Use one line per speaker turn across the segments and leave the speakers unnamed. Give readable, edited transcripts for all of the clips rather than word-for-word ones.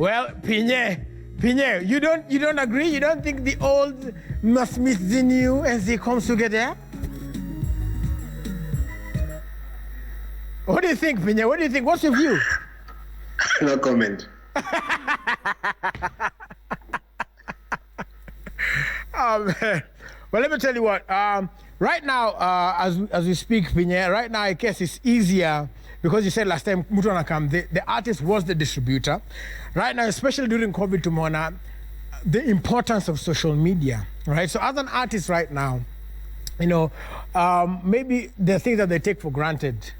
Well, Pinye, you don't agree? You don't think the old must meet the new as they come together? What do you think, Pinye? What do you think? What's your view?
No comment.
Man. Well, let me tell you what. Right now, as we speak, Pinye, right now, I guess it's easier because you said last time, the artist was the distributor. Right now, especially during COVID, Tumona, the importance of social media, right? So as an artist right now, maybe the things that they take for granted,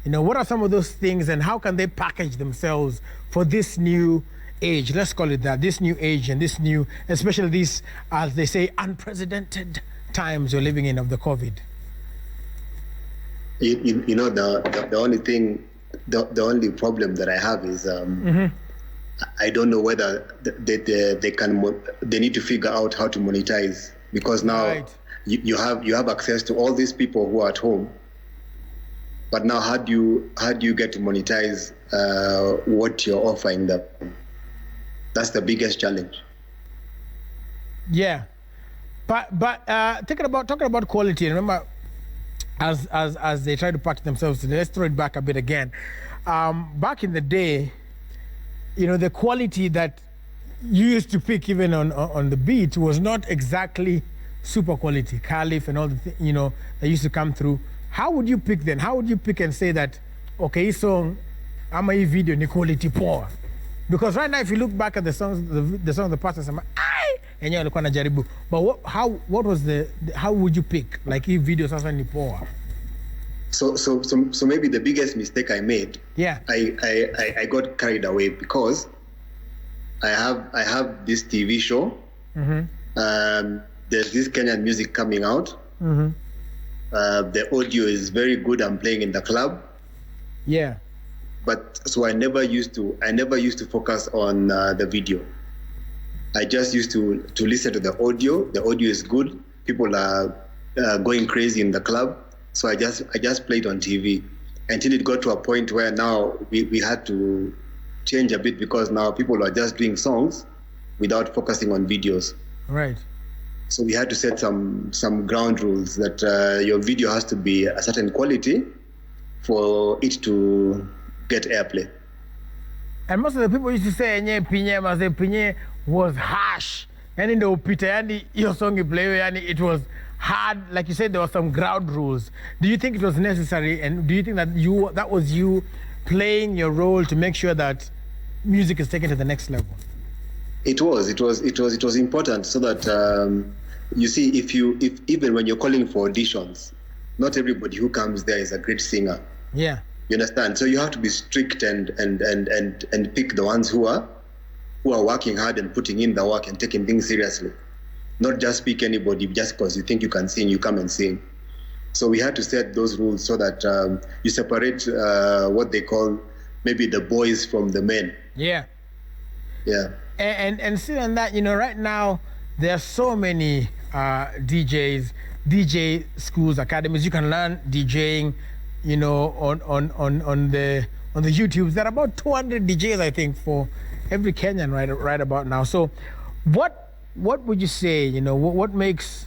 what are some of those things and how can they package themselves for this new age? Let's call it that, this new age and this new, especially these, as they say, unprecedented times we're living in of the COVID.
The only thing, the only problem that I have is I don't know whether they need to figure out how to monetize, because now right. you have access to all these people who are at home, but now how do you get to monetize what you're offering them? That's the biggest challenge.
Yeah, but talking about quality, remember, as they try to package themselves, let's throw it back a bit again. Back in the day, the quality that you used to pick even on the beat was not exactly super quality. Caliph and all the that used to come through. How would you pick then? How would you pick and say that, okay, so I'm a video ni quality poor? Because right now, if you look back at the songs of the past, I'm like, and you're like, jaribu. But how would you pick? Like, if videos are ni poor?
So maybe the biggest mistake I made.
Yeah.
I got carried away because I have this TV show. Mm-hmm. There's this Kenyan music coming out. Mm-hmm. The audio is very good. I'm playing in the club.
Yeah.
But so I never used to focus on the video. I just used to listen to the audio. The audio is good. People are going crazy in the club. So I just played on TV until it got to a point where now we had to change a bit, because now people are just doing songs without focusing on videos.
Right.
So we had to set some ground rules that your video has to be a certain quality for it to get airplay.
And most of the people used to say, Pinye was harsh. And in the Peter, and your song you play, and it was hard. Like you said, there were some ground rules. Do you think it was necessary? And do you think that that was you playing your role to make sure that music is taken to the next level?
It was important, so that you see, if even when you're calling for auditions, not everybody who comes there is a great singer.
Yeah.
You understand? So you have to be strict and pick the ones who are working hard and putting in the work and taking things seriously. Not just pick anybody just because you think you can sing, you come and sing. So we had to set those rules so that you separate what they call maybe the boys from the men.
Yeah.
Yeah.
And still on that, right now there are so many DJs, DJ schools, academies. You can learn DJing, on the YouTubes. There are about 200 DJs, I think, for every Kenyan right about now. So what would you say, what makes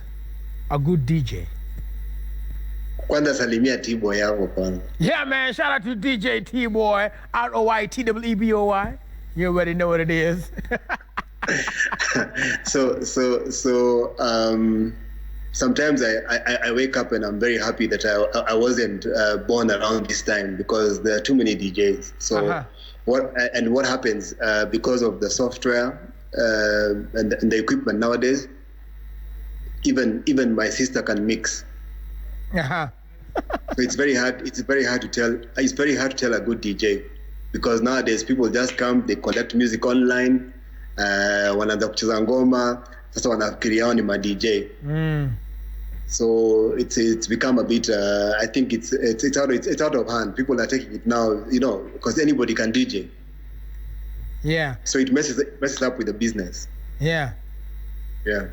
a good DJ?
Kwanza salimia T-Boy yako kwanza.
Yeah, man, shout out to DJ T-Boy, ROYTWEBOY. You already know what it is.
So sometimes I wake up and I'm very happy that I wasn't born around this time, because there are too many DJs. So what happens because of the software and the equipment nowadays, even my sister can mix.
Uh-huh.
So it's very hard to tell a good DJ, because nowadays people just come, they collect music online, wanaanza kucheza ngoma, sasa wanafikiria hao ni ma DJ. So it's become a bit I think it's out of hand. People are taking it now, because anybody can DJ.
Yeah.
So it messes up with the business.
Yeah.
Yeah.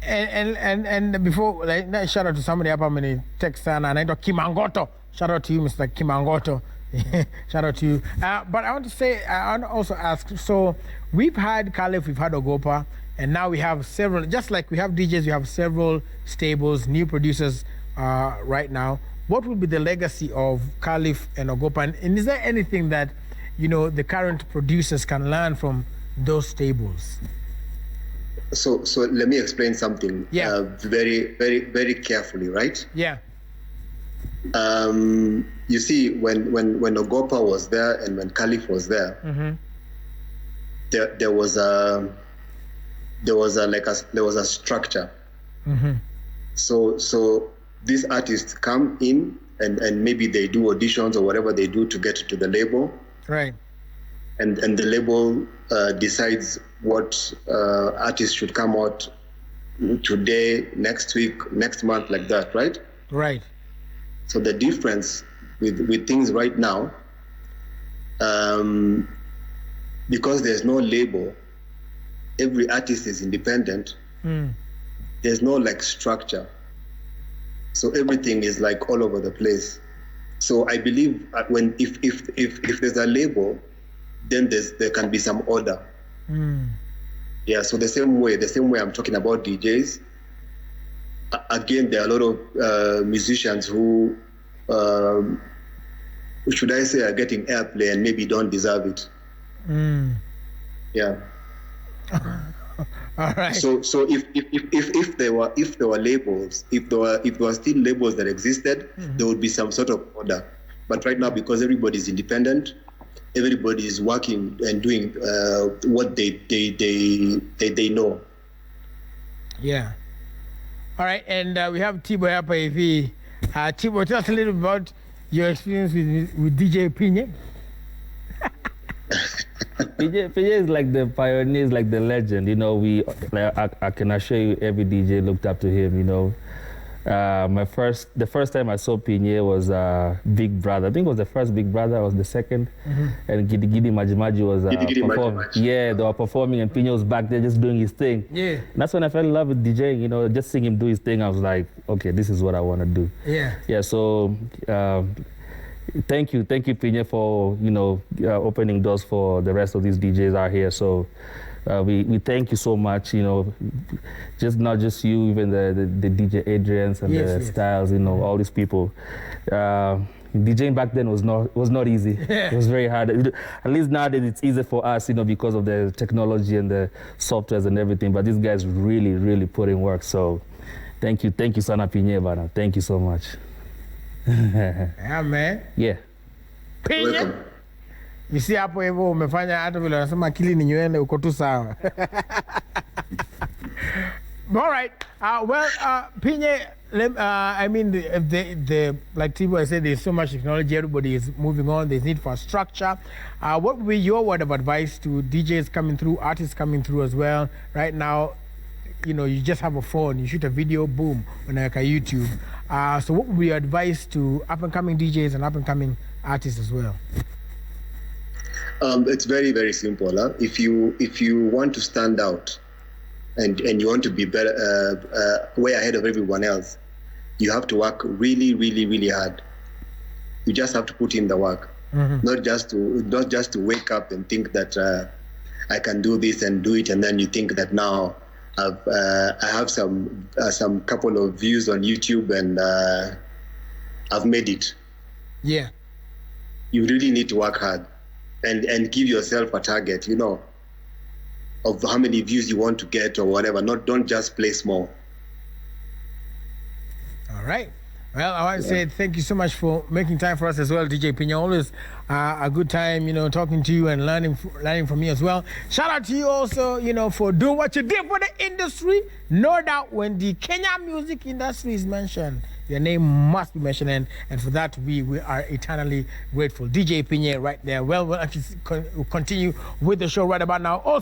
And before, like, shout out to somebody up how many text and I know Kimangoto. Shout out to you, Mr. Kimangoto. Shout out to you. But I want to say, I want to also ask, so we've had Caliph, we've had Ogopa, and now we have several, just like we have DJs, we have several stables, new producers right now. What would be the legacy of Caliph and Ogopa? And is there anything that, the current producers can learn from those stables?
So let me explain something.
Yeah.
Very, very, very carefully, right?
Yeah.
You see, when Ogopa was there and when Caliph was there,
mm-hmm.
there was a structure.
Mm-hmm.
So these artists come in and maybe they do auditions or whatever they do to get to the label.
Right.
And the label decides what artists should come out today, next week, next month, like that, right?
Right.
So the difference with things right now, because there's no label, every artist is independent. There's no structure. So everything is all over the place. So I believe if there's a label, then there can be some order. Yeah. So the same way I'm talking about DJs. Again, there are a lot of musicians who, should I say, are getting airplay and maybe don't deserve it. Yeah.
All right.
So if there were labels, if there were still labels that existed, there would be some sort of order. But right now, because everybody is independent, everybody is working and doing what they know.
Yeah. All right, and we have Tibo Hapa EV. Tibo, tell us a little bit about your experience with DJ Pinye.
Pinye is like the pioneer, is like the legend. I can assure you, every DJ looked up to him. The first time I saw Pinye was Big Brother. I think it was the first Big Brother, or was the second. And Gidi Gidi Majimaji was performing. Yeah, they were performing, and Pinye was back there just doing his thing.
Yeah.
And that's when I fell in love with DJing. Just seeing him do his thing, I was like, okay, this is what I want to do.
Yeah.
Yeah. So. Thank you, Pinye, for opening doors for the rest of these DJs out here. So we thank you so much. Just not just you, even the DJ Adrians and the Styles. All these people. DJing back then was not easy. It was very hard. At least nowadays it's easy for us, because of the technology and the softwares and everything. But these guys really, really put in work. So thank you, Sana Pinye, Bana. Thank you so much.
Yeah, man.
Yeah.
Pinye. You see hapo hivyo umefanya hata vile wanasema akili ni nywele uko tu sawa. All right. Pinye, I mean, like Tibo said, there's so much technology. Everybody is moving on. There's need for structure. What would be your word of advice to DJs coming through, artists coming through as well? Right now, you just have a phone, you shoot a video, boom, on YouTube. So what would be your advice to up-and-coming DJs and up-and-coming artists as well?
It's very, very simple. Huh? If you want to stand out and you want to be better, way ahead of everyone else, you have to work really, really, really hard. You just have to put in the work, not just to wake up and think that I can do this and do it, and then you think that now I have some couple of views on YouTube and I've made it.
Yeah.
You really need to work hard and give yourself a target, of how many views you want to get or whatever. Don't just play small.
All right. Well, I want to say thank you so much for making time for us as well, DJ Pinye. Always a good time, talking to you and learning from you as well. Shout out to you also, for doing what you did for the industry. No doubt when the Kenya music industry is mentioned, your name must be mentioned, and for that we are eternally grateful. DJ Pinye right there. Well, we'll actually continue with the show right about now. Also,